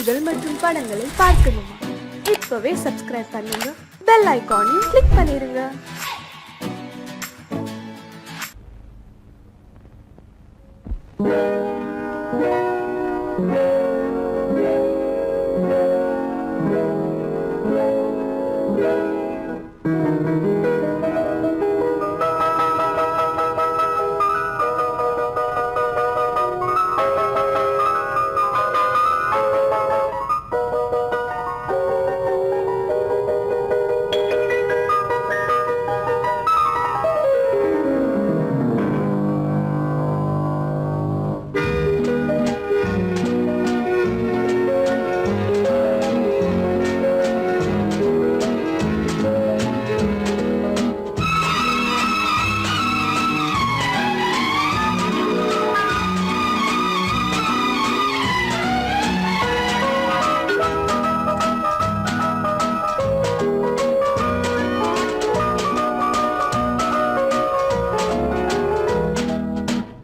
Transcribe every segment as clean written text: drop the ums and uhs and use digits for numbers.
நிகழ்ச்சிகள் மற்றும் படங்களை பார்க்கணுமா? இப்பவே சப்ஸ்கிரைப் பண்ணுங்க, பெல் ஐகானையும் கிளிக் பண்ணிருங்க.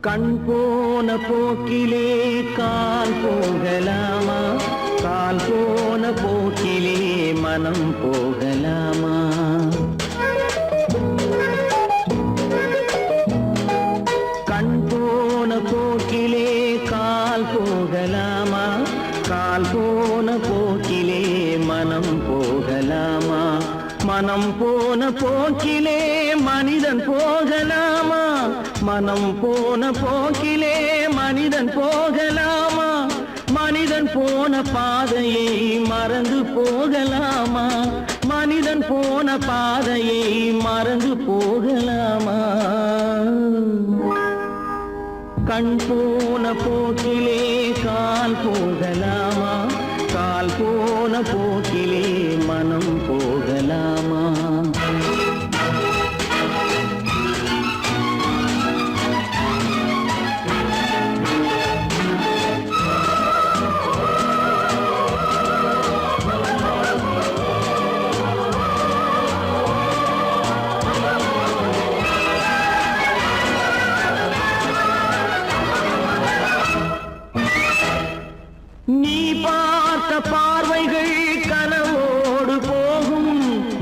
கண் போன போக்கிலே கால் போகலாமா? கால் போன போக்கிலே மனம் போகலாமா? கண் போன போக்கிலே கால் போகலாமா? கால் போன போக்கிலே மனம் போகலாமா? மனம் போன போக்கிலே மனிதன் போகலாமா? மனம் போன போக்கிலே மனிதன் போகலாமா? மனிதன் போன பாதையை மறந்து போகலாமா? மனிதன் போன பாதையை மறந்து போகலாமா? கண் போன போக்கிலே கால் போகலாமா? கால் போன போக்கிலே மனம் போகலாமா? நீ பார்த்த பார்வைகள் கனவோடு போகும்,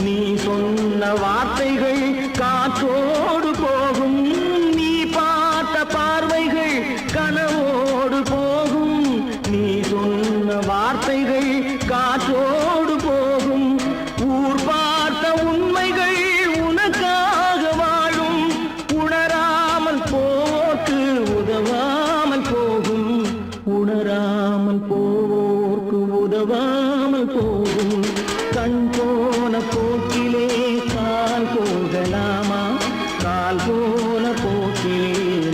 நீ சொன்ன வார்த்தைகள் காற்றோடு போகும். நீ பார்த்த பார்வைகள் கனவோடு போகும், நீ சொன்ன வார்த்தைகள் காற்றோடு போகும். ஊர் பார்த்த உண்மைகள் உனக்காக வாழும், உணராமல் போக்கு உதவாமல் போகும். உணராமல் போவோர்க்கு உதவாமல் போகும். கண் போன போக்கிலே கால் போகலாமா? கால் போன போக்கிலே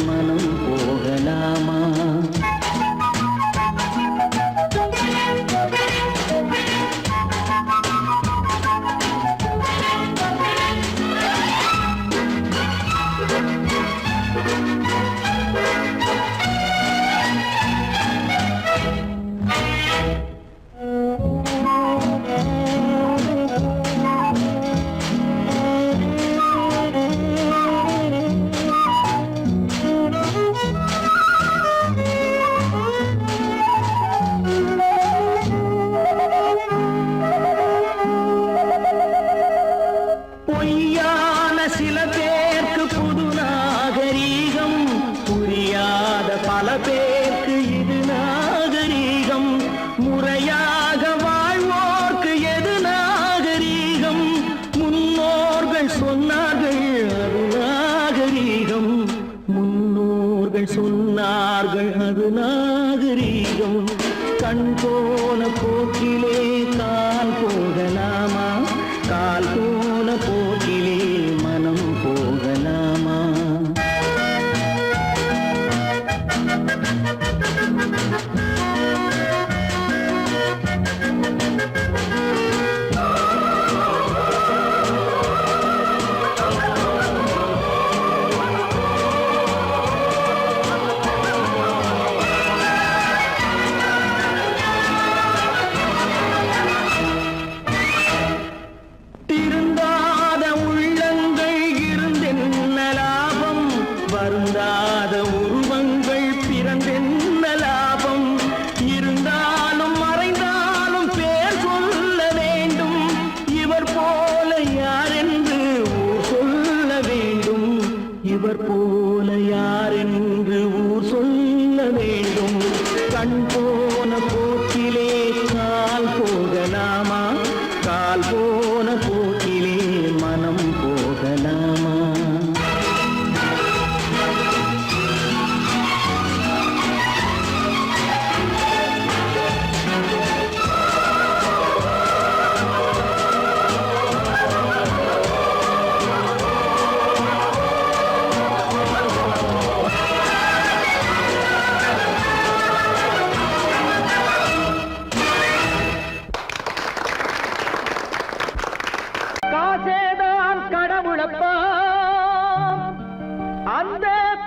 மனம் போகலாமா? பொய்யான சில பேருக்கு புது நாகரீகம், புரியாத பல பேருக்கு இது நாகரீகம். முறையாக வாழ்வோர்க்கு எது நாகரீகம்? முன்னோர்கள் சொன்னார்கள் அது நாகரீகம். முன்னோர்கள் சொன்னார்கள் அது நாகரீகம். கண் போன போக்கிலே கால் போகலாமா? கால் போன போக்கிலே மனம் போகலாமா?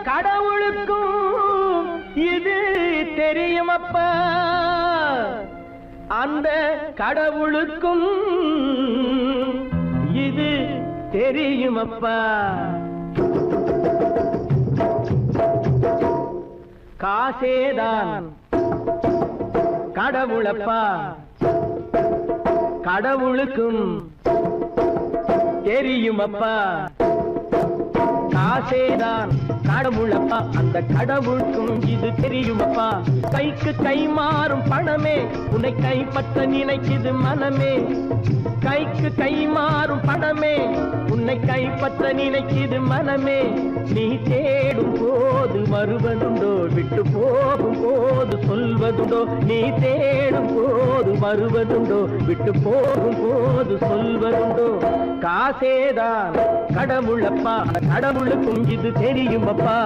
கடவுளுக்கும் இது தெரியுமப்பா, அந்த கடவுளுக்கும் இது தெரியுமப்பா. காசேதான் கடவுளப்பா, கடவுளுக்கும் தெரியுமப்பா. காசேதான் கடவுளப்பா, அந்த கடவுளுக்கும் இது தெரியுமப்பா. கைக்கு கை மாறும் பணமே உன்னை கைப்பற்ற நினைக்குது மனமே. கைக்கு கை மாறும் பணமே உன்னை கைப்பற்ற நினைக்குது மனமே. நீ தேடும் போது வருவதுண்டோ, விட்டு போகும் போது சொல்வதுண்டோ. நீ தேடும் போது வருவதுண்டோ, விட்டு போகும் போது சொல்வதுண்டோ. காசேதான் கடவுளப்பா, கடவுளுக்கும் இது தெரியுமப்பா.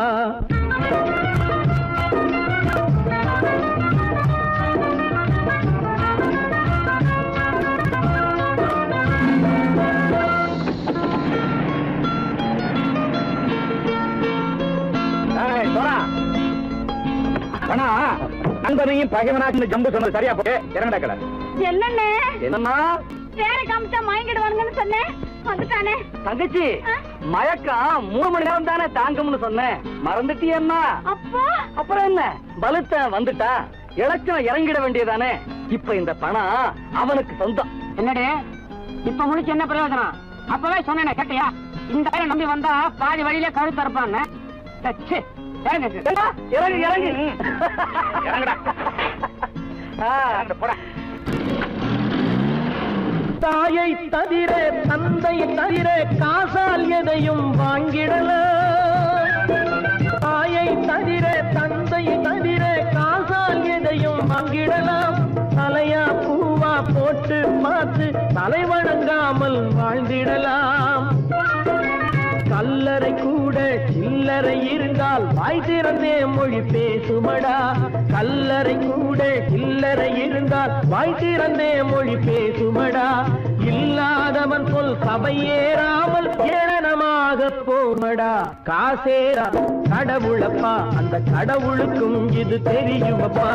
நண்பனையும் பகைவனாக்கு ஜம்பு சொன்னது சரியா போட்டு இறங்கடக்கல. என்னண்ணே என்னம்மா வேற காமிச்சா மயங்கிடுவானுங்கன்னு சொன்னேன், வந்துட்டானே. தங்கச்சி, மயக்கம் 3 மணி நேரம் தானே தாங்கும்னு சொன்னேன், மறந்துட்டியம்மா? அப்போ அப்புறம் என்ன, பலுத்த வந்துட்டா இலச்சம் இறங்கிட வேண்டியதானே. இப்ப இந்த பணம் அவனுக்கு சொந்தம். என்னடே இப்ப முடிச்சு என்ன பிரயோஜனம்? அப்பவே சொன்னேன் கேட்டியா? இந்த வேலை நம்பி வந்தா பாதி வழியில கழுத்து இருப்பான்னு. இறங்கு இறங்கு இறங்குடா. போட. தாயை தவிர தந்தை தவிர காசால் எதையும் வாங்கிடலாம். தாயை தவிர தந்தை தவிர காசால் எதையும் வாங்கிடலாம். தலையா பூவா போட்டு பார்த்து தலை வணங்காமல் வாழ்ந்திடலாம். கல்லறை கூட சில்லறை இருந்தால் வாய் திறந்தே மொழி பேசுமடா. கல்லறை கூட சில்லறை இருந்தால் வாய் திறந்தே மொழி பேசுமடா. இல்லாதவன் சொல் சபையேறாமல் ஏளனமாக போமடா. காசேரா கடவுளப்பா, அந்த கடவுளுக்கும் இது தெரியுமப்பா.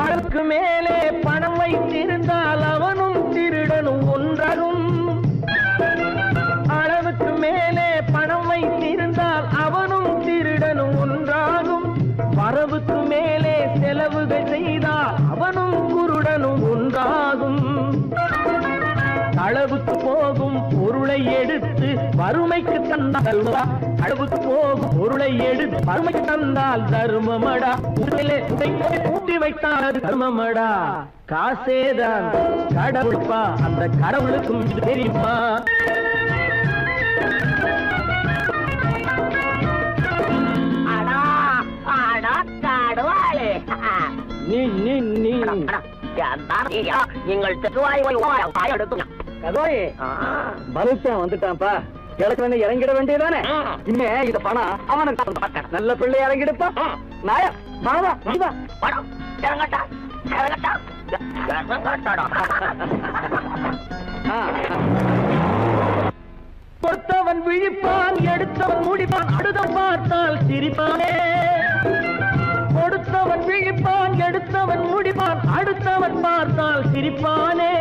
அளவுக்கு மேலே பணம் வைத்திருந்தால் அவனும் திருடனும் ஒன்றாகும். அளவுக்கு மேலே பணம் வைத்திருந்தால் அவனும் திருடனும் ஒன்றாகும். வரவுக்கு மேலே செலவுகள் செய்தால் அவனும் குருடனும் ஒன்றாகும். அளவுக்கு போகும் பொருளை எடுத்து வறுமைக்கு தந்தால், அளவுக்கு போகும் பொருளை எடுத்து வறுமைக்கு தந்தால் தர்மமடா. ஊட்டி வைத்தால் தர்மமடா. காசேதான் கடவுள்பா, அந்த கடவுளுக்கும் இது தெரியுமா? வந்துட்டான்ப்பா, கிழக்கு இறங்கிட வேண்டியதானே. இனிமே இந்த பணம் அவனுக்கு நல்ல பிள்ளை இறங்கிடுப்பா. நாயா மாவா பணம் இறங்கட்டா இறங்கட்டா. பொறுத்தவன் விழிப்பான், எடுத்தவன் முடிப்பான், அடுத்தவன் பார்த்தால் சிரிப்பானே. கொடுத்தவன் விழிப்பான், எடுத்தவன் முடிப்பான், அடுத்தவன் பார்த்தால் சிரிப்பானே.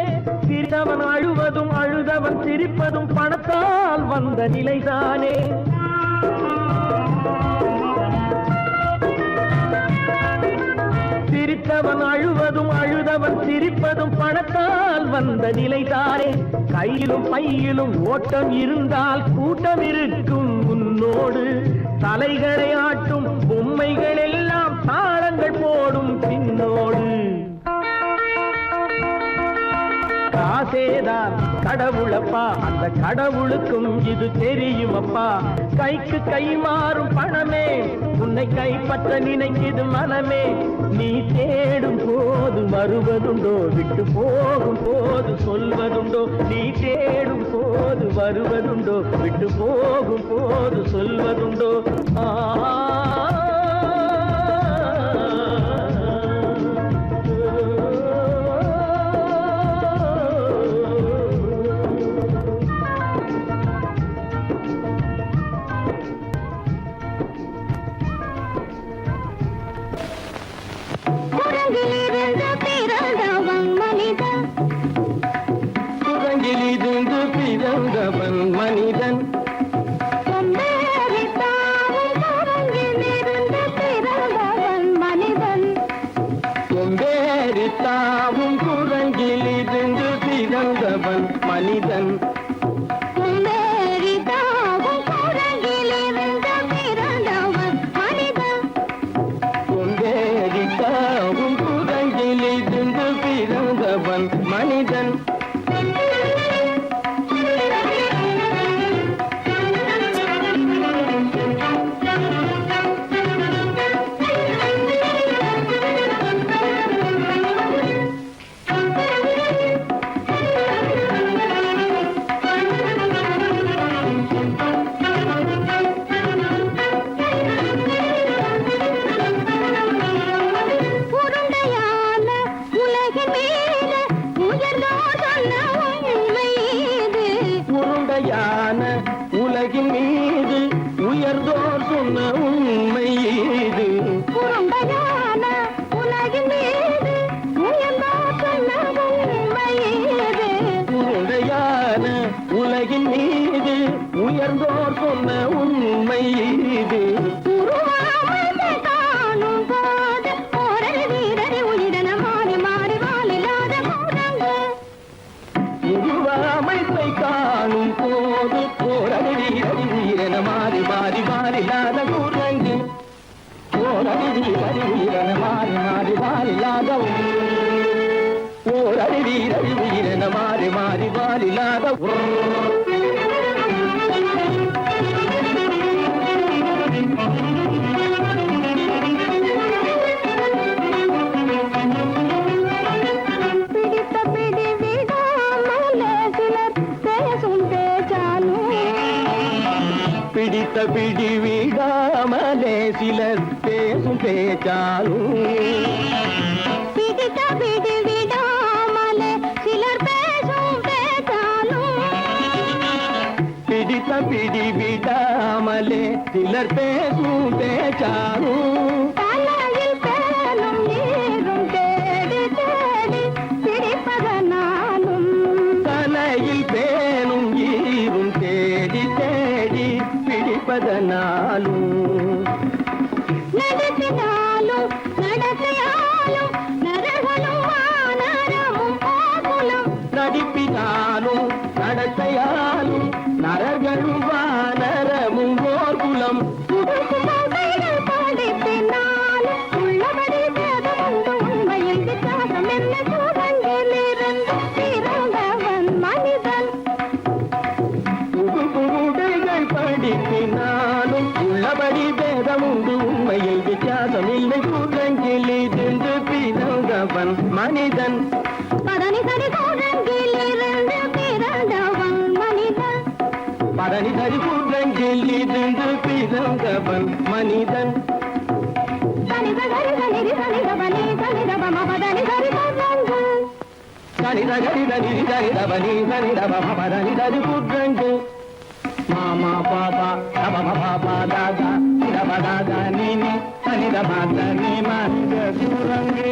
சிரித்தவன் அழுவதும் அழுதவன் சிரிப்பதும் பணத்தால் வந்த நிலைதானே. சிரித்தவன் அழுவதும் அழுதவன் சிரிப்பதும் பணத்தால் வந்த நிலைதானே. கையிலும் பையிலும் ஓட்டம் இருந்தால் கூட்டம் இருக்கும் உன்னோடு. தலைகளை ஆட்டும் பொம்மைகள் எல்லாம் தாளங்கள் போடும் பின்னோடு. காசேதான் கடவுளப்பா, அந்த கடவுளுக்கும் இது தெரியுமப்பா. கைக்கு கை மாறும் பணமே உன்னை கைப்பற்ற நினைக்குது மனமே. நீ தேடும் போது வருவதுண்டோ, விட்டு போகும் போது சொல்வதுண்டோ. நீ தேடும் போது வருவதுண்டோ, விட்டு போகும் போது சொல்வதுண்டோ. ஆ பிறந்தவன் மனிதன் கொம்பேறித்தாவும் குரங்கிலிருந்து பிறந்தவன் மனிதன் கொம்பேறித்தாவும் குரங்கிலிருந்து பிறந்தவன் மனிதன் உலகின் மீது உயர்ந்தோர் சொன்ன உண்மை இது உருண்டையான உலகின் மீது உயர்ந்தோர் சொன்ன உண்மை இது உருவாமைப்பை காணும் போது போரடி வீரன மாறி மாறி மாறிலாத குரங்கு போரடி வீரன மாறி மாறி மாறிலாத போரடி வீரன மாறி மாறி மாறிலாத பிடித்த பிடி விடாமலே சிலர் பேசும் பேச்சாலும் பிடித்த பிடி விடாமலே சிலர் பேசும் பேச்சாலும் பிடித்த பிடி விடாமலே சிலர் பேசும் பேச்சாலும் தலையில் பேலும் நீரும் தேடி தேடி பிடிப்பதனாலும் தலையில் பேணும் ஈரும் தேடி தேடி பிடிப்பதனாலும் நடத்தினாலும் நடத்தையாலும் நரகளும் வானரமும் ஆகுலம் நடிப்பினாலும் நடத்தையாலும் நரர்களும் வானரமும் ஓர்குலம் கைகள் படிப்பினாலும் உள்ளபடி வேதமுண்டு உண்மையில் வித்தியாசம் என்ன சூழங்கிலிருந்து பிறந்தவன் மனிதன் உடைகள் படிப்பினாலும் உள்ளபடி வேதமுண்டு உண்மையில் வித்தியாசம் இல்லை குரங்கிலிருந்து பிறந்தவன் மனிதன் பதனி சரி சூழங்கிலிருந்து பிறந்தவன் மனிதன் பதனி சரி குரங்கிலிருந்து பிறந்தவன் மனிதன் தனித சரி தனிதி தனிதபனி தனிதபம பதனி சரி சூழங்கு தனித கரித நிதி தனிதபனி தனிதபம பதனி சரி குரங்கு மாமா பாபா தபம பாபா தாதா நிதப தாதா நீனி தனிதப தனி மனித குரங்கு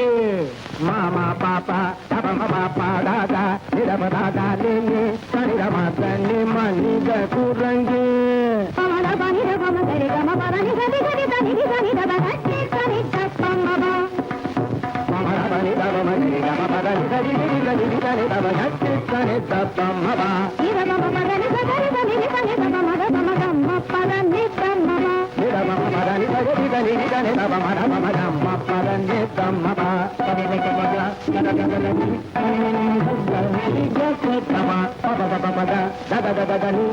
மாமா பாப்பா தபம பாப்பா தாதா நிதப தாதா நீனி தனிதப தனி மனித குரங்கு பமத பனிதபம சரி கம பதனி சரி சரி தனிதி தனிதப கட்டி சரி தப்பமப பமரபனி தபம சரி கம பதனி சரி நிதி தனிதப கட்டி சரி தப்பமப இதமம பதனி சரி தனிதி தனிதப மத பமதம்ம பதனி தம்மம நிதமம பதனி சரி தனிதி தனிதப மத பமதம்ம பதனி தம்மப பதனி கதகதனி ஜசத்தம பபபபபத ததததனி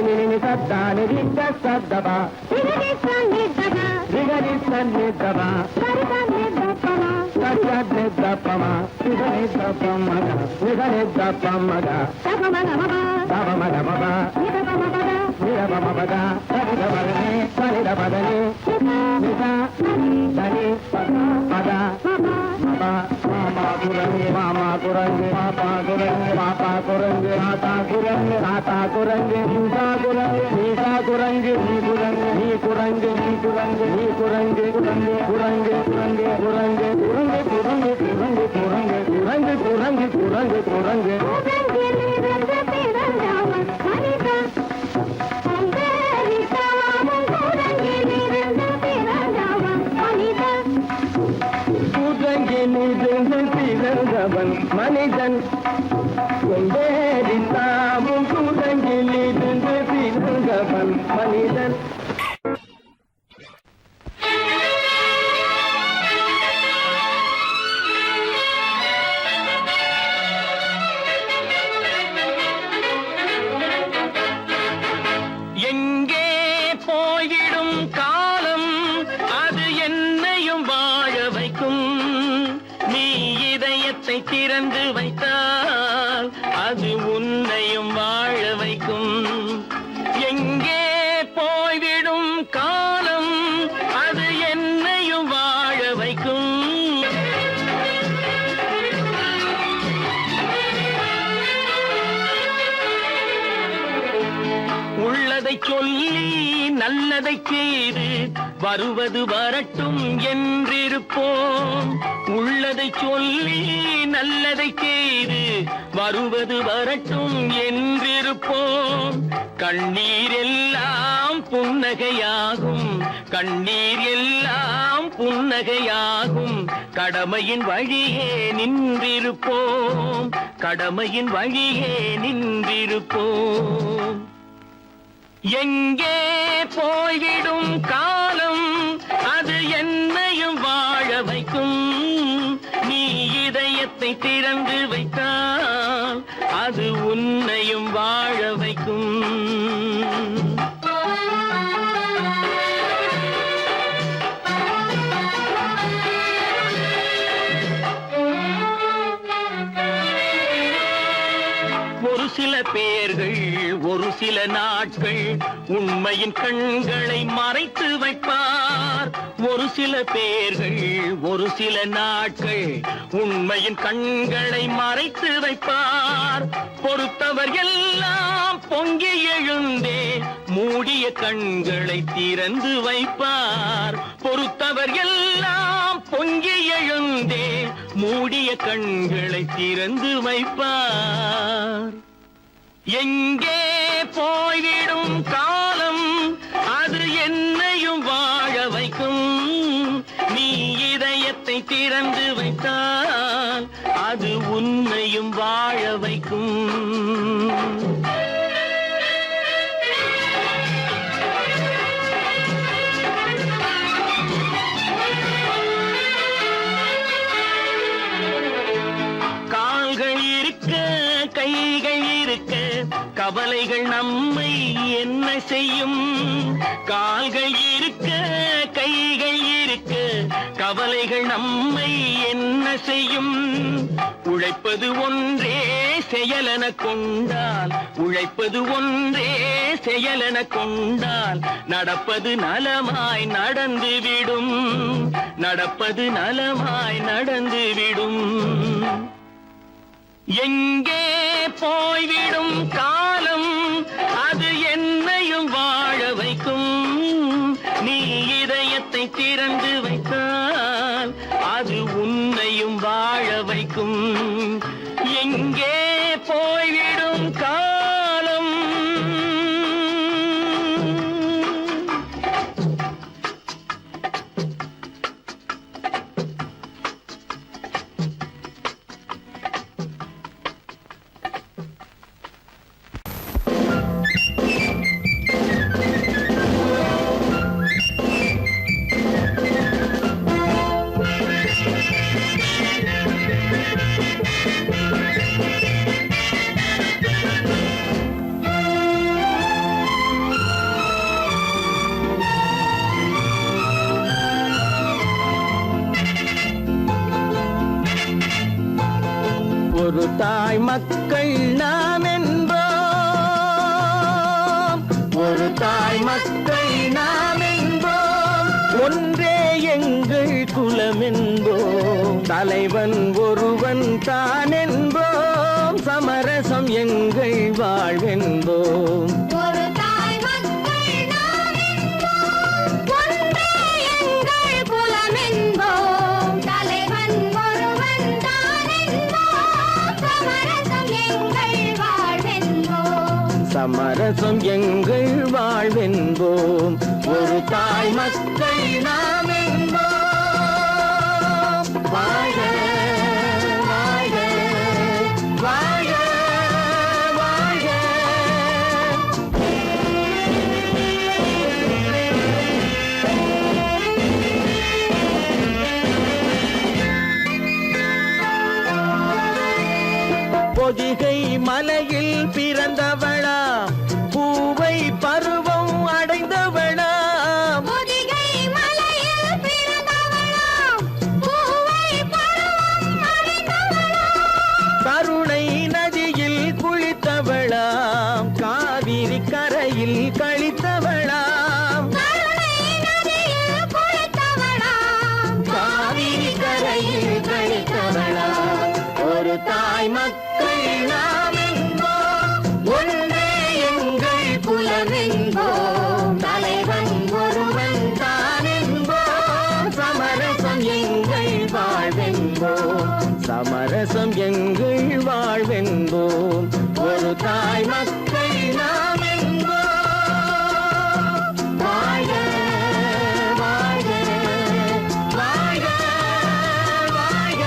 நினி சத்தானி ரிதசத்தப திகதி சன்னிதப ரிகதி சன்னிதப சரி சன்னிதபம சத்யத்னி தப்பம நிதனி தப்பமத நிதனி தப்பமத தபமதமப தபமதமப நிதபமபத நிதபமபத தனிதபதனி தனிதபதனி நித தனி பத மப மாமா குரங்கு மாமா குரங்கு பாப்பா குரங்கு பாப்பா குரங்கு மாதா குரங்கு தாத்தா குரங்கு நீசா குரங்கு நீசா குரங்கு நீ குரங்கு நீ குரங்கு நீ குரங்கு நீ குரங்கு குரங்கு குரங்கு குரங்கு குரங்கு குரங்கு குரங்கு குரங்கு குரங்கு குரங்கு குரங்கு குரங்கு குரங்கு உலகிலிருந்து பிறந்தவன் மனிதன் பிறந்தவன் மனிதன் தாமும் குரங்கில் இருந்து பிறந்தவன் மனிதன். எங்கே போய்விடும் காலம் அது என்னையும் வாழ வைக்கும். நீ இதயத்தை திறந்து வைத்தால் அது உன்னையும் வாழ வைக்கும். எங்கே போய்விடும் காலம் அது என்னையும் வாழ வைக்கும். உள்ளதை சொல்லி நல்லதை செய்து வருவது வரட்டும் என்றிருப்போம். உள்ளதை சொல்லி நல்லதை செய்து வருவது வரட்டும் என்றிருப்போம். கண்ணீர் எல்லாம் புன்னகையாகும், கண்ணீர் எல்லாம் புன்னகையாகும். கடமையின் வழியே நின்றிருப்போம், கடமையின் வழியே நின்றிருப்போம். எங்கே போய்விடும் காலம் அது என்னையும் வாழ வைக்கும். நீ இதயத்தை திறந்து வைத்தால் அது உன்னையும் வாழ வைக்கும். ஒரு சில பேர்கள் ஒரு சில நாட்கள் உண்மையின் கண்களை மறைத்து வைப்பார். ஒரு சில பேர்கள் ஒரு சில நாட்கள் உண்மையின் கண்களை மறைத்து வைப்பார். பொறுத்தவர் எல்லாம் பொங்கி எழுந்தே மூடிய கண்களை திறந்து வைப்பார். பொறுத்தவர் எல்லாம் பொங்கி எழுந்தே மூடிய கண்களை திறந்து வைப்பார். எங்கே போய்விடும் காலம் அது என்னையும் வாழ வைக்கும். நீ இதயத்தை திறந்து வைத்தால் அது உன்னையும் வாழ வைக்கும். கால்கள் இருக்க கைகள் இருக்க கவலைகள் நம்மை என்ன செய்யும். கால்கள் இருக்க கைகள் இருக்க கவலைகள் நம்மை என்ன செய்யும். உழைப்பது ஒன்றே செயலென கொண்டால், உழைப்பது ஒன்றே செயலென கொண்டால் நடப்பது நலமாய் நடந்துவிடும், நடப்பது நலமாய் நடந்துவிடும். எங்கே போய்விடும் காலம் அது என்னையும் வாழ வைக்கும். நீ இதயத்தை திறந்து வைத்தால் அது உன்னையும் வாழ வைக்கும். எங்கே போய்விடும் காலம். ஒரு தாய் மக்கள் நாம் என்போம், ஒரு தாய் மக்கள் நாம் என்போம். ஒன்றே எங்கள் குலம் என்போம், தலைவன் ஒருவன் தான் என்போம். சமரசம் எங்கள் வாழ்வென்போம். ஒரு தாய் மக்கள் நாம் என்போம், ஒன்றே எங்கள் குலம் என்போம். தலைவன் ஒருவன் தான் என்போம். சமரசம் எங்கள் வாழ்வென்போம். சமரசம் எங்கள் வாழ்வென்போம். ஒரு தாய் மக்கள் நாம் என்போம். வாழ்க வாழ்க பருவம் அடைந்தவளாம் பொதிகை மலையில் பிறந்தவளாம் பூவை பருவம் அடைந்தவளாம் கருணை நதியில் குளித்தவளாம் காவிரி கரையில் கழித்தவளாம் கருணை நதியில் குளித்தவளாம் காவிரி கரையில் கழித்தவளாம் ஒரு தாய் மக்கள் நாம் என்போம் ஒன்றே எங்கள் குலம் என்போம் தலைவன் ஒருவன் தான் என்போம் சமரசம் எங்கள் வாழ்வென்போம் சமரசம் எங்கள் வாழ்வென்போம் ஒரு தாய் மக்கள் நாம் என்போம் வாழ்க வாழ்க வாழ்க வாழ்க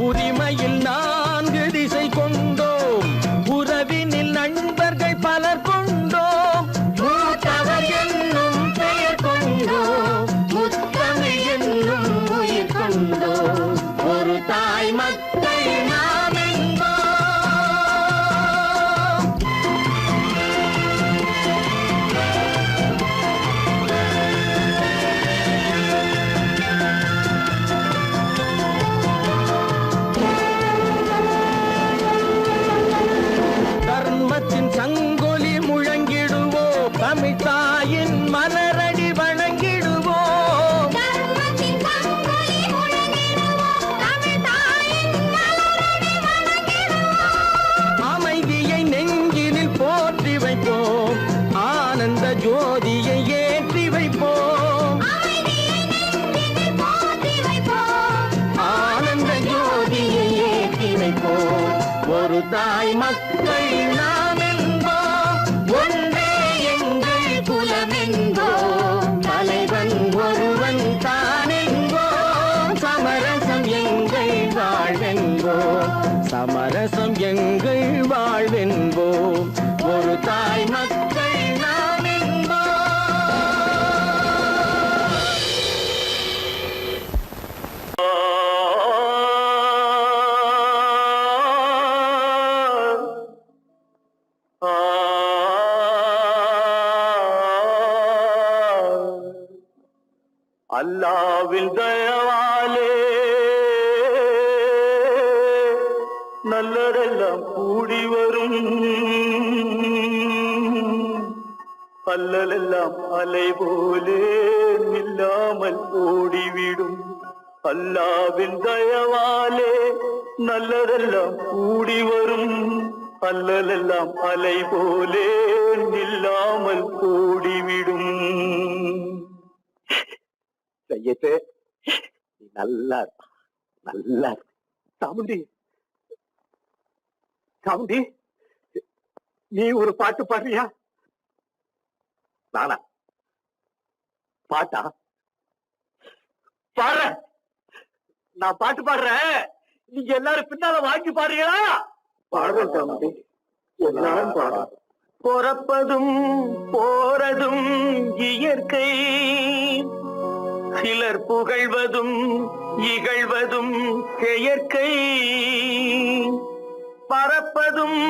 உரிமையில் 4 திசை கொண்டோம் உறவினில் நண்பர்கள் பலர் கொண்டோம் மூத்தவர் என்னும் பெயர் கொண்டோம் முத்தமிழ் என்னும் உயிர் கொண்டோம் ஒரு தாய் மக்கள் நாம் என்போம் தர்மத்தின் சங்கொலி முழங்கிடுவோம் தமிழ் தாயின் மலரடி வணங்கிடுவோம் தர்மத்தின் சங்கொலி முழங்கிடுவோம் தமிழ் தாயின் மலரடி வணங்கிடுவோம் அமைதியை நெஞ்சினில் போற்றி வைப்போம் ஆனந்த ஜோதியை ஏற்றி வைப்போம் அமைதியை நெஞ்சினில் போற்றி வைப்போம் ஆனந்த ஜோதியை ஏற்றி வைப்போம் ஒரு தாய் மக்கள் நாம் என்போம் ஒன்றே எங்கள் குலம் என்போம் தலைவன் ஒருவன் தான் என்போம் சமரசம் எங்கள் வாழ்வென்போம் சமரசம் எங்கள் வாழ்வென்போம் ஒரு தாய் மக்கள் நாம் அல்லாவின் தயவாலே நல்லதெல்லாம் கூடி வரும் அல்லலெல்லாம் அலை போலே நில்லாமல் ஓடிவிடும் அல்லாவின் தயவாலே நல்லதெல்லாம் கூடி வரும் அல்லலெல்லாம் அலை போலே நில்லாமல் ஓடிவிடும். செய்யத்தே நீ நல்லா நல்லா சாமுண்டி சாமுண்டி நீ ஒரு பாட்டு பாடுறியா? நானா பாட்டா பாடுறேன், நான் பாட்டு பாடுறேன், நீங்க எல்லாரும் பின்னால வாங்கி பாடுறீங்களா? பாடுறேன் சாமுண்டி, எல்லாரும் பாடு. பிறப்பதும் போறதும் இயற்கை, சிலர் புகழ்வதும் இகழ்வதும் செயற்கை, பறப்பதும்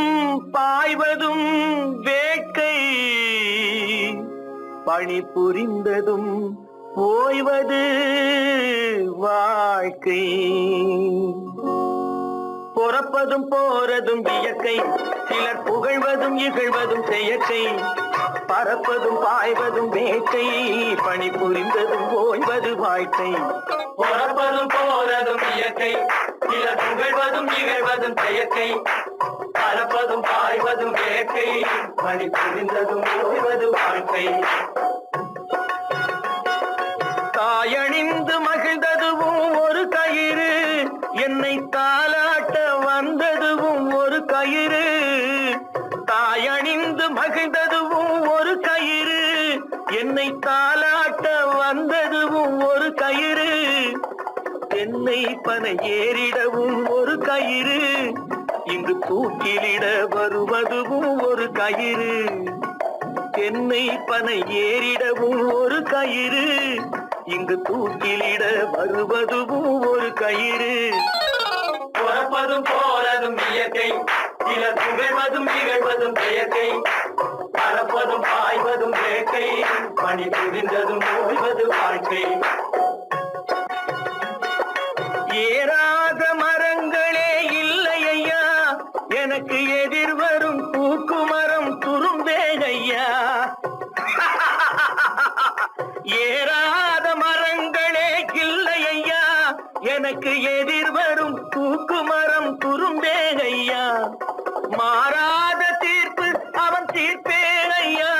பாய்வதும் வேட்கை, பணி புரிந்ததும் ஓய்வது வாழ்க்கை. பிறப்பதும் போறதும் இயற்கை, சிலர் புகழ்வதும் இகழ்வதும் செயற்கை, பறப்பதும் பாய்வதும் வேட்கை, பணி புரிந்ததும் ஓய்வது வாழ்க்கை. பிறப்பதும் போறதும் இயற்கை, சிலர் புகழ்வதும் இகழ்வதும் செயற்கை, பறப்பதும் பாய்வதும் வேட்கை, பணி புரிந்ததும் ஓய்வது வாழ்க்கை. தாயணிந்து மகிழ்ந்ததுவும் ஒரு கயிறு, என்னை தாலாட்ட வந்ததுவும் ஒரு கயிறு. தாயணிந்து மகிழ்ந்ததுவும் ஒரு கயிறு, என்னை தாலாட்ட வந்ததுவும் ஒரு கயிறு. என்னை பனை ஏறிடவும் ஒரு கயிறு, இங்கு தூக்கிலிட வருவதுவும் ஒரு கயிறு. தென்னை பனை ஏறிடவும் ஒரு கயிறு, இங்கு தூக்கிலிட வருவதுவும் ஒரு கயிறு. பிறப்பதும் போறதும் இயற்கை, சிலர் புகழ்வதும் நிகழ்வதும் இயற்கை, பறப்பதும் பாய்வதும் வேட்கை, பணி புரிந்ததும் ஓய்வது வாழ்க்கை. ஏறாத மரங்களே இல்லை ஐயா, எனக்கு எதிர்வரும் பூக்குமரம் துரும்பேகையா. ஏறாத மரங்களே இல்லை ஐயா, எனக்கு எதிர்வரும் பூக்குமரம் துரும்பேகையா. மாறாத தீர்ப்பு அவன் தீர்ப்பேகையா,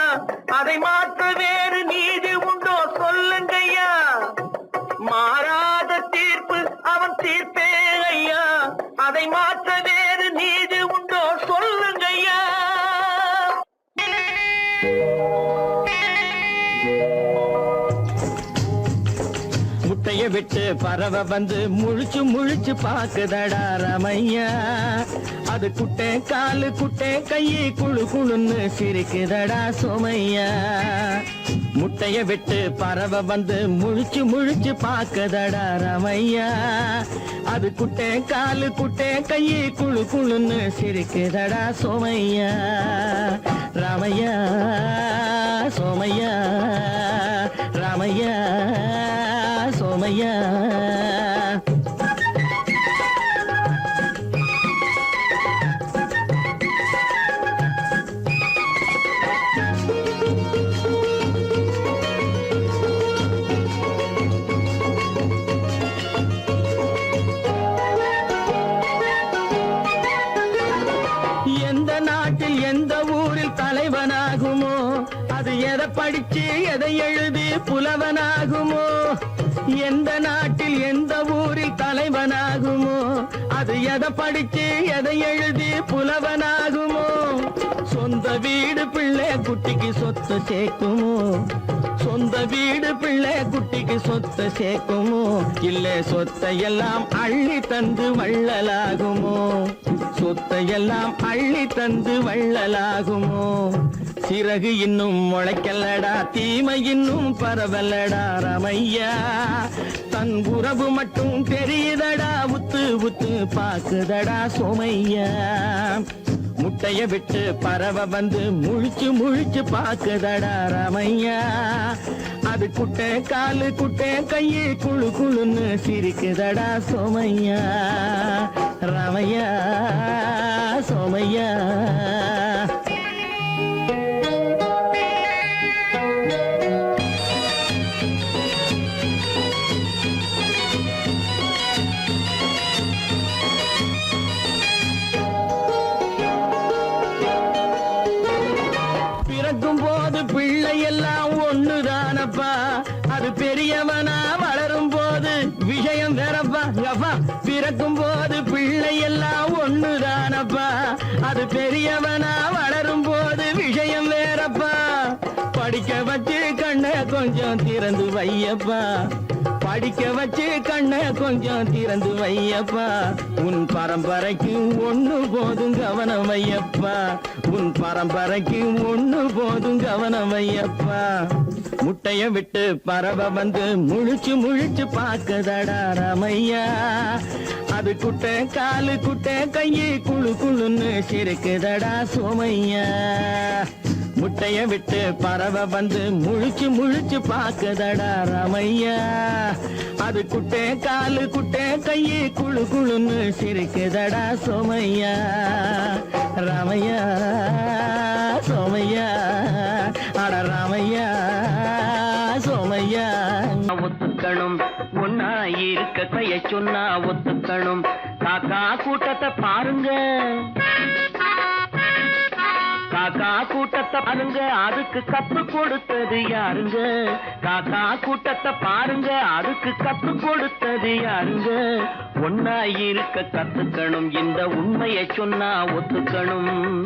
அதை மாற்ற வேறு நீதி உண்டோ சொல்லுங்கய்யா. மாறாத தீர்ப்பு அவன் தீர்ப்பே ஐயா, அதை மாற்ற வேறு நீதி உண்டோ சொல்லுங்கய்யா. முட்டைய விட்டு பறவை வந்து முழிச்சு முழிச்சு பாக்குதடா ரமையா. அது குட்டை காலு குட்டை கையை குழு குழுன்னு சிரிக்குதடா சோமையா. முட்டைய விட்டு பறவை வந்து முழிச்சு முழிச்சு பாக்குதடா ரமையா. அது குட்டை காலு குட்டை கையை குழு குழுன்னு சிரிக்குதடா சோமையா. ராமையா சோமையா, ராமையா சோமையா. எந்த நாட்டில் எந்த ஊரில் தலைவனாகுமோ, அது எதை படிச்சு எதை எழுதி புலவனாகுமோ. எந்த நாட்டில் எந்த ஊரில் தலைவனாகுமோ, அது எதை படிச்சு எதை எழுதி புலவனாகுமோ. சொந்த வீடு பிள்ளை குட்டிக்கு சொத்து சேர்க்குமோ, சொந்த வீடு பிள்ளை குட்டிக்கு சொத்து சேர்க்குமோ. இல்ல சொத்தையெல்லாம் அள்ளி தந்து வள்ளலாகுமோ, சொத்தையெல்லாம் அள்ளி தந்து வள்ளலாகுமோ. சிறகு இன்னும் முளைக்கல்லடா, தீமை இன்னும் பரவலடா ரமையா. தன் உறவு மட்டும் தெரியுதடா, உத்து உத்து பாக்குதடா சோமையா. முட்டைய விட்டு பறவை வந்து முழிச்சு முழிச்சு பாக்குதடா ரமையா. அது குட்டை காலு குட்டை கையை குழு குழுன்னு சிரிக்குதடா சோமையா. ரமையா சோமையா. பிறக்கும் போது பிள்ளை எல்லாம் ஒண்ணுதானப்பா, அது பெரியவனா வளரும் போது விஷயம் வேறப்பா. பிறக்கும் போது பிள்ளை எல்லாம் ஒண்ணுதானப்பா, அது பெரியவனா வளரும் போது விஷயம் வேறப்பா. படிக்க வச்சு கண்ணை கொஞ்சம் திறந்து வையப்பா, படிக்க வச்சு கண்ணை கொஞ்சம் திறந்து வையப்பா. உன் பரம்பரைக்கு ஒண்ணு போதும் கவனம் வையப்பா, உன் பரம்பரைக்கு ஒண்ணு போதும் கவனம் வையப்பா. முட்டைய விட்டு பறவை வந்து முழிச்சு முழிச்சு பாக்குதடா ரமையா. அது குட்டை காலு குட்டை கையை குழு குழுன்னு சிரிக்குதடா சோமையா. முட்டைய விட்டு பறவை வந்து முழிச்சு முழிச்சு பாக்குதடா ரமையா. அது குட்டை காலு குட்டை கையை குழு குழுன்னு சிரிக்குதடா சோமையா. ராமையா சோமையா, அட ராமையா சோமையா. ஒத்துக்கணும் ஒன்னா இருக்க கைய சொன்னா ஒத்துக்கணும். காக்கா கூட்டத்தை பாருங்க, காக்கா கூட்டத்தை பாருங்க, அதுக்கு கத்து கொடுத்தது யாருங்க. காக்கா கூட்டத்தை பாருங்க, அதுக்கு கத்து கொடுத்தது யாருங்க. ஒன்னா இருக்க கத்துக்கணும், இந்த உண்மையை சொன்னா ஒத்துக்கணும்.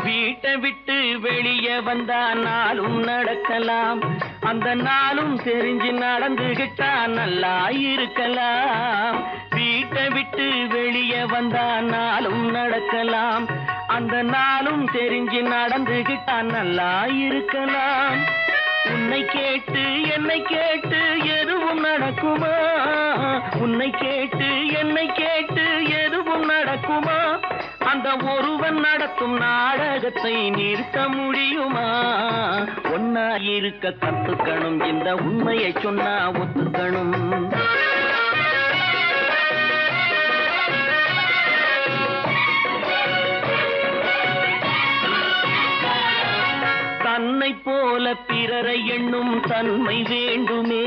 வீட்டை விட்டு வெளியே வந்தா நாளும் நடக்கலாம், அந்த நாளும் தெரிஞ்சு நடந்துகிட்டா நல்லா இருக்கலாம். வீட்டை விட்டு வெளியே வந்தா நாளும் நடக்கலாம். அந்த நாளும் தெரிஞ்சு நடந்துகிட்டா நல்லா இருக்கலாம். உன்னை கேட்டு என்னை கேட்டு எதுவும் நடக்குமா? உன்னை கேட்டு என்னை கேட்டு எதுவும் நடக்குமா? அந்த ஒருவன் நடத்தும் நாடகத்தை நிறுத்த முடியுமா? ஒன்னா இருக்க கத்துக்கணும், இந்த உண்மையை சொன்னா ஒத்துக்கணும். தன்னை போல பிறரை எண்ணும் தன்மை வேண்டுமே.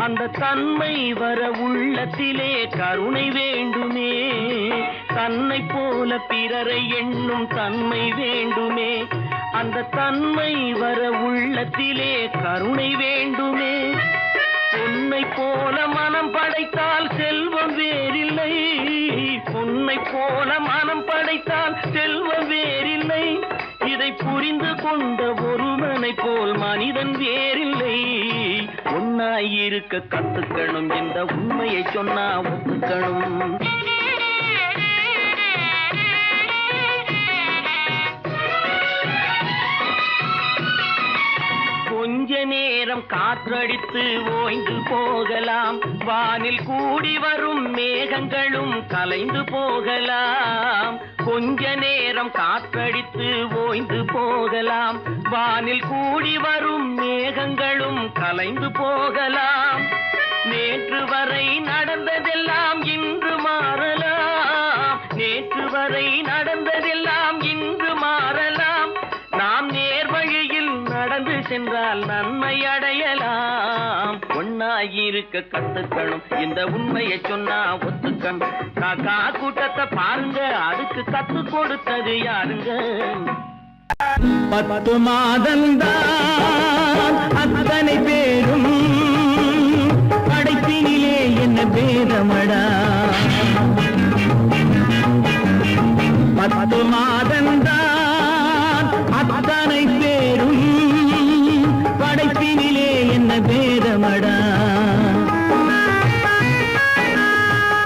அந்த தன்மை வர உள்ளத்திலே கருணை வேண்டுமே. தன்னை போல பிறரை எண்ணும் தன்மை வேண்டுமே. அந்த தன்மை வர உள்ளத்திலே கருணை வேண்டுமே. பொன்னை போல மனம் படைத்தால் செல்வம் வேறில்லை. பொன்னை போல மனம் படைத்தால் செல்வம் வேறில்லை. இதை புரிந்து கொண்ட ஒருவனை போல் மனிதன் வேறில்லை. ஒன்னாய் இருக்க கத்துக்கணும், இந்த உண்மையை சொன்னா ஒத்துக்கணும். கொஞ்ச நேரம் காற்றடித்து ஓய்ந்து போகலாம். வானில் கூடி வரும் மேகங்களும் கலைந்து போகலாம். கொஞ்ச நேரம் காற்றடித்து ஓய்ந்து போகலாம். வானில் கூடி வரும் மேகங்களும் கலைந்து போகலாம். நேற்று வரை நடந்ததெல்லாம் இன்று மாறலாம். நேற்று வரை நடந்ததெல்லாம் இன்று மாறலாம். நாம் நேர்வழியில் நடந்து சென்றால் நன்மை அடையலாம். ஒன்னாயிருக்க கத்துக்கணும், இந்த உண்மையை சொன்னா ஒத்துக்கணும். காக்கா கூட்டத்தை பாருங்க, அதுக்கு கத்து கொடுத்தது யாருங்க? 10 மாதந்தான் அத்தனை பேரும் படைப்பினிலே என்ன பேதமடா. 10 மாதந்தான் அத்தனை பேரும் படைப்பினிலே என்ன பேதமடா.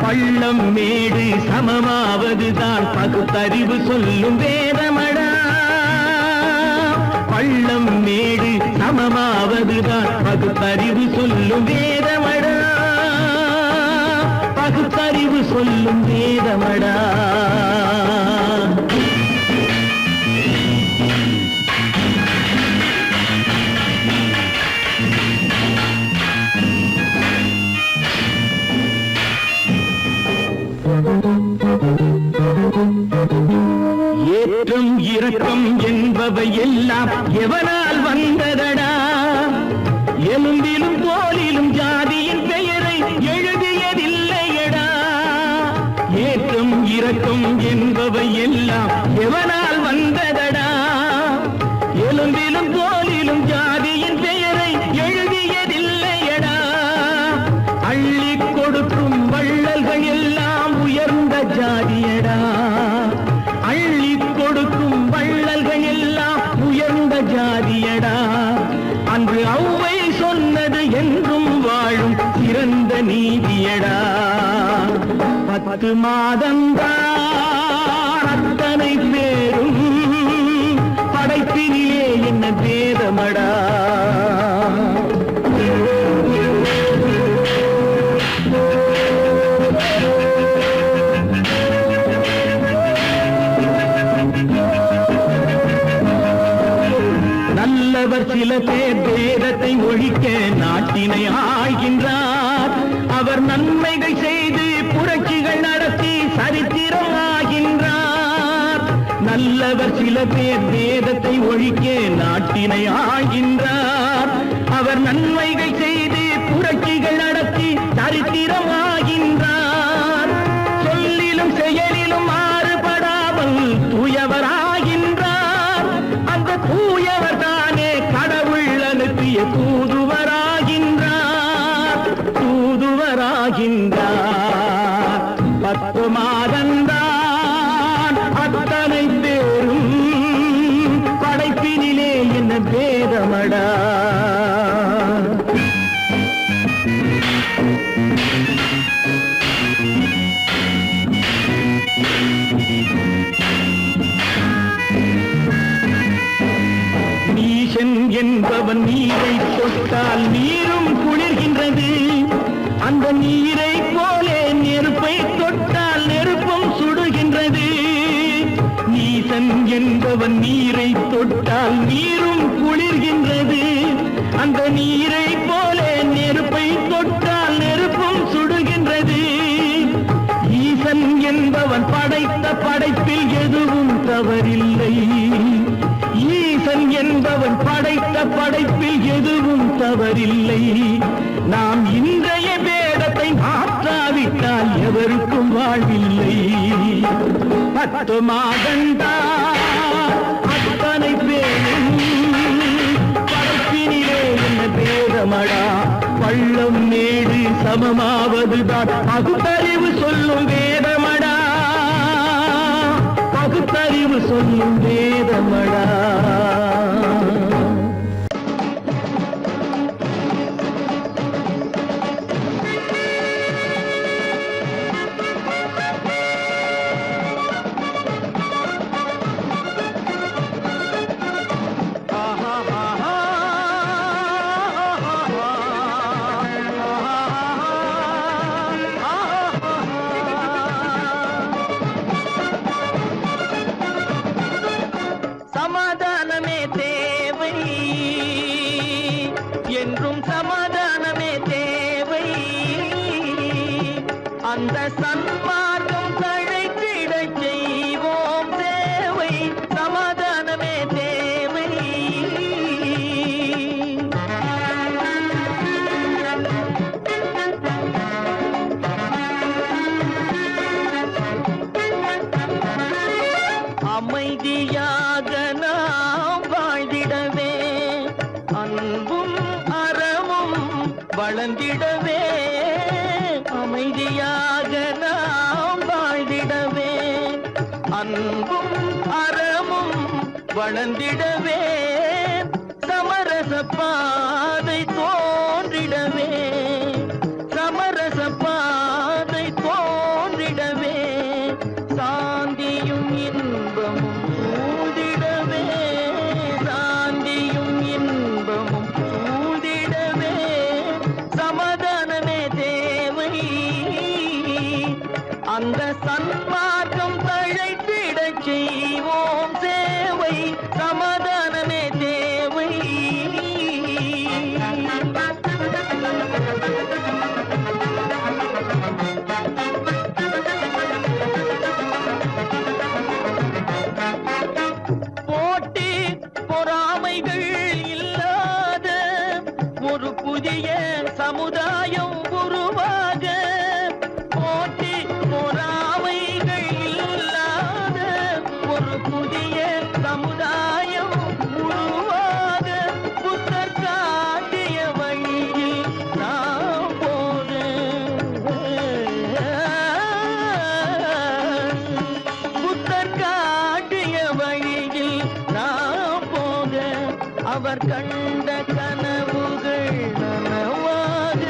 பள்ளம் மேடு சமமாவதுதான் பகுத்தறிவு சொல்லும் வேதமடா. பள்ளம் மேடு சமமாவதுதான் பகுத்தறிவு சொல்லும் வேதமடா. பகுத்தறிவு சொல்லும் வேதமடா. ஏற்றம் இரக்கம் என்பவை எல்லாம் எவனால் வந்ததடா. எலும்பிலும் தோலிலும் ஜாதியின் பெயரை எழுதியதில்லையடா. ஏற்றம் இரக்கம் என்பவை எல்லாம் எவனால் வந்ததடா. எலும்பிலும் தோலிலும் ஜாதியின் பெயரை எழுதியதில்லையடா. அள்ளி கொடுக்கும் வள்ளல்கள் எல்லாம் உயர்ந்த ஜாதியடா. அள்ளி கொடுக்கும் வள்ளல்கள் எல்லாம் உயர்ந்த ஜாதியடா. அன்று ஔவை சொன்னது என்றும் வாழும் சிறந்த நீதியடா. 10 மாதந்தான் அத்தனை பேரும் படைப்பினிலே என்ன பேதமடா. நல்லவர் சில பேர் வேதத்தை ஒழிக்க நாட்டினை ஆள்கின்றார். அவர் நன்மைகள் செய்து புரட்சிகள் நடத்தி சரித்திரம் ஆகின்றார். நல்லவர் சில பேர் வேதத்தை ஒழிக்க நாட்டினை ஆள்கின்றார். அவர் நன்மைகள் செய்து புரட்சிகள் நடத்தி சரித்திரம் ஆகின்றார். சொல்லிலும் செயலிலும் மாறுபடாமல் தூயவராகின்றார். அந்த தூயவர் தானே கடவுள் அனுப்பிய தூதுவராகின்றார். தூதுவராகின்றார். 10 மாதந்தான் அத்தனை பேரும் படைப்பினிலே என்ன பேதமடா. என்பவன் நீரை தொட்டால் நீரும் குளிர்கின்றது. அந்த நீரை போலே நெருப்பை தொட்டால் நெருப்பும் சுடுகின்றது. நீசன் என்பவன் நீரை தொட்டால் நீரும் குளிர்கின்றது. அந்த நீரை போலே நெருப்பை தொட்டால் நெருப்பும் சுடுகின்றது. ஈசன் என்பவன் படைத்த படைப்பில் எதுவும் தவறில்லை. ஈசன் என்பவன் படைத்த படைப்பில் எதுவும் தவறில்லை. நாம் இன்றைய வேதத்தை மாற்றாவிட்டால் எவருக்கும் வாழ்வில்லை. 10 மாதந்தா அத்தனை பேரும் படைப்பினிலே என்ன பேதமடா. பள்ளம் மேடு சமமாவதுதான் பகுத்தறிவு சொல்லும் வேதமடா. பகுத்தறிவு சொல்லும் வேதமடா. சமாதானமே தேவை என்றும் சமாதானமே தேவை. அந்த சன்மார்க்கம் தழைத்திடச் செய்வோம் சேவை. சமாதானமே தேவை. அமைதியாக நாம் வாழ்ந்திடவே அன்பும் அறமும் வளர்ந்திடவே. அமைதியாக நாம் வாழ்ந்திடவே அன்பும் அறமும் வளர்ந்திடவே. சமரச பாதை தோன்றிடவே. சமரச பாதை தோன்றிடவே. சாந்தியும் இன்பமும் சூழ்ந்திடவே. சாந்தியும் இன்பமும் சூழ்ந்திடவே. சமாதானமே தேவை. அந்த சன்மார்க்கம் தழைத்திடச் செய்வோம் சேவை. சமாதானமே தேவை. போட்டி பொறாமைகள் இல்லாத ஒரு புதிய சமுதாயம் உருவாக. போட்டி பொறாமைகள் இல்லாத ஒரு புதிய சமுதாயம் உருவாக. புத்தர் காட்டிய வழியில் நாம் போக. புத்தர் காட்டிய வழியில் நாம் போக. அவர் கண்ட கனவுகள் நனவாக.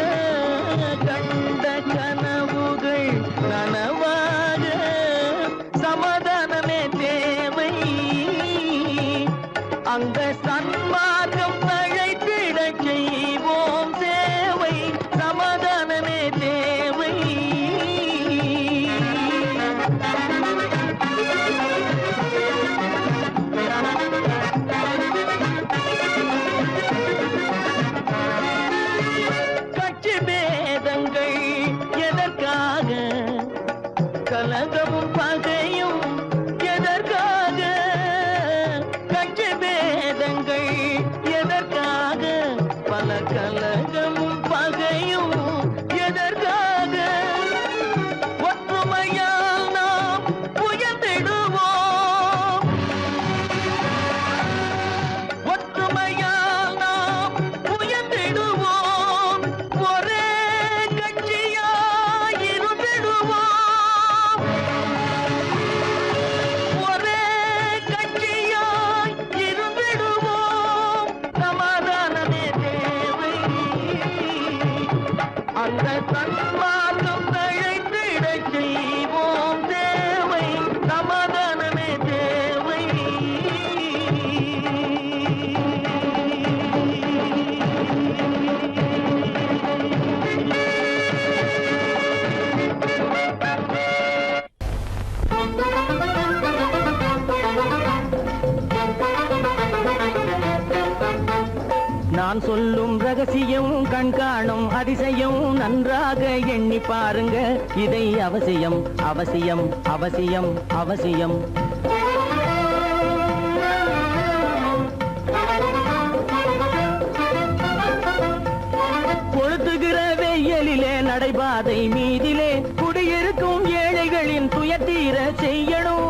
கண்ட கனவுகள் நனவாக. சமாதானமே தேவை. அங்க சன்மார்க்கம் தழைத்திடச் செய்வோம் சேவை. சமாதானமே தேவை. கண் காணும் அதிசயம் நன்றாக எண்ணி பாருங்க இதை அவசியம் அவசியம் அவசியம் அவசியம் கொளுத்துகிற வெயிலிலே நடைபாதை மீதிலே குடியிருக்கும் ஏழைகளின் துயத்தீர செய்யணும்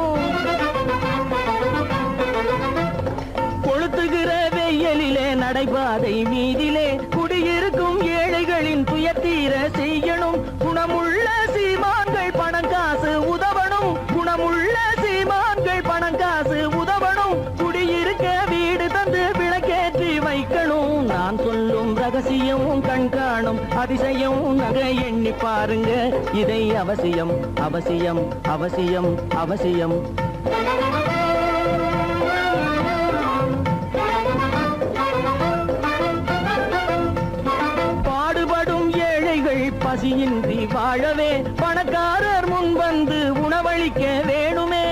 கொளுத்துகிற வெயிலிலே நடைபாதை மீதிலே குடியிருக்கும் ஏழைகளின் துயத்தீர செய்யணும் குணமுள்ள சீமான்கள் பணம் காசு உதவணும் குணமுள்ள சீமான்கள் பணம் காசு உதவணும் குடியிருக்க வீடு தந்து விளக்கேற்றி வைக்கணும் நான் சொல்லும் ரகசியம் கண் காணும் அதிசயம் நகை எண்ணி பாருங்க இதை அவசியம் அவசியம் அவசியம் அவசியம் பசியின்றி வாழவே பணக்காரர் முன் வந்து உணவளிக்க வேணுமே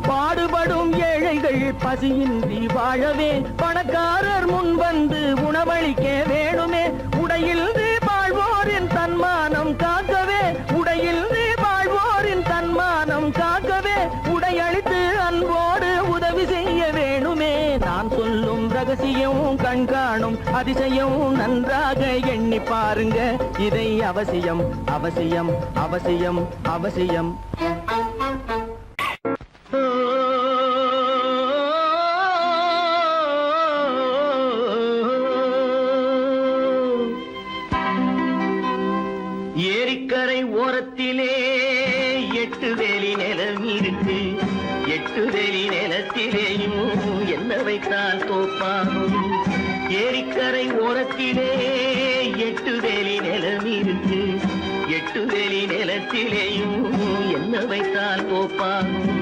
பாடுபடும் ஏழைகள் பசியின்றி வாழவே பணக்காரர் முன் வந்து உணவளிக்க வேணுமே உடையில் வாழ்வோரின் தன்மானம் காக்கவே உடையில் வாழ்வோரின் தன்மானம் காக்கவே உடையளித்து அன்போடு உதவி செய்ய வேணுமே நான் சொல்லும் ரகசியம் கண் காணும் அதிசயம் நன்றாக எண்ணி பாருங்க இதை அவசியம் அவசியம் அவசியம் அவசியம் ஏரிக்கரை ஓரத்திலே 8 வேலி நிலம் இருக்கு 8 வேலி நிலத்திலேயும் என்ன வைத்தால் தோப்பாகும் ஏரிக்கரை ஓரத்திலே 8 வேலி நிலம் இருக்கு 8 வேலி நிலத்திலேயும் என்ன வைத்தால் தோப்பாகும்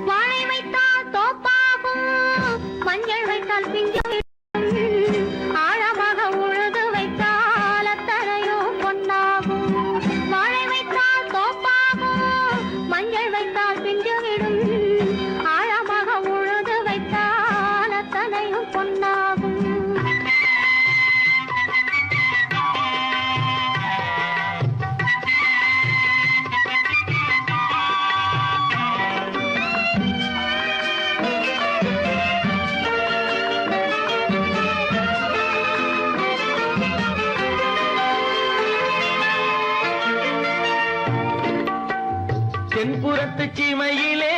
வாழை வைத்தால் தோப்பாகும் மஞ்சள் வைத்தால் பிஞ்சு ஆழமாக உழுது வைத்தால் அத்தனையோ பொன்னாகும் வாழை வைத்தால் தோப்பாகும் மஞ்சள் வைத்தால் பிஞ்சு விடும் ஆழமாக உழுது வைத்தால் அத்தனையும் பொன்னாகும் தென்புறத்து சீமையிலே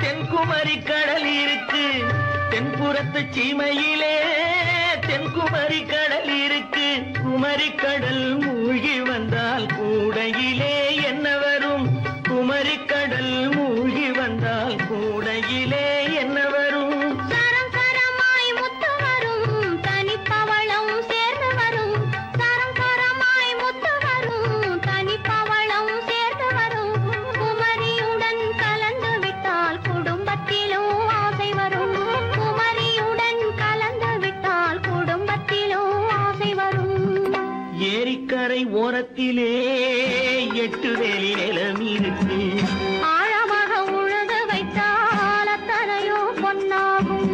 தென்குமரி கடல் இருக்கு தென்புறத்து சீமையிலே தென்குமரி கடல் இருக்கு குமரி கடல் மூழ்கி வந்தால் கூடையிலே என்ன வரும் குமரி கடல் மூழ்கி வந்தால் கூடையிலே என்ன வரும் சரம் சரமாய் முத்து வரும் தனிப்பவளம் சேர்ந்து வரும் சரம் சரமாய் முத்து வரும் தனிப்பவளம் சேர்ந்து வரும் குமரியுடன் கலந்து விட்டால் குடும்பத்திலும் ஆசை வரும் குமரியுடன் கலந்து விட்டால் குடும்பத்திலும் ஆசை வரும் ஏரிக்கரை ஓரத்திலே 8 வேலி நிலம் இருக்கு ஆழமாக உழுது வைத்தால் அத்தனையோ பொன்னாகும்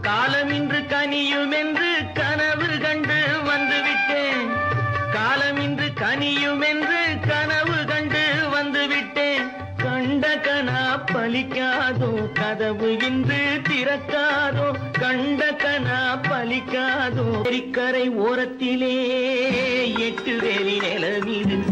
காலமின்று கனியும் என்று கனவு கண்டு வந்துவிட்டேன் காலமின்று கனியும் என்று கனவு கண்டு வந்துவிட்டேன் கண்ட கனா பலிக்காதோ கதவு இன்று திறக்காதோ கண்ட கனா பலிக்காதோ ஏரிக்கரை ஓரத்திலே 8 வேலி நிலம் இருக்கு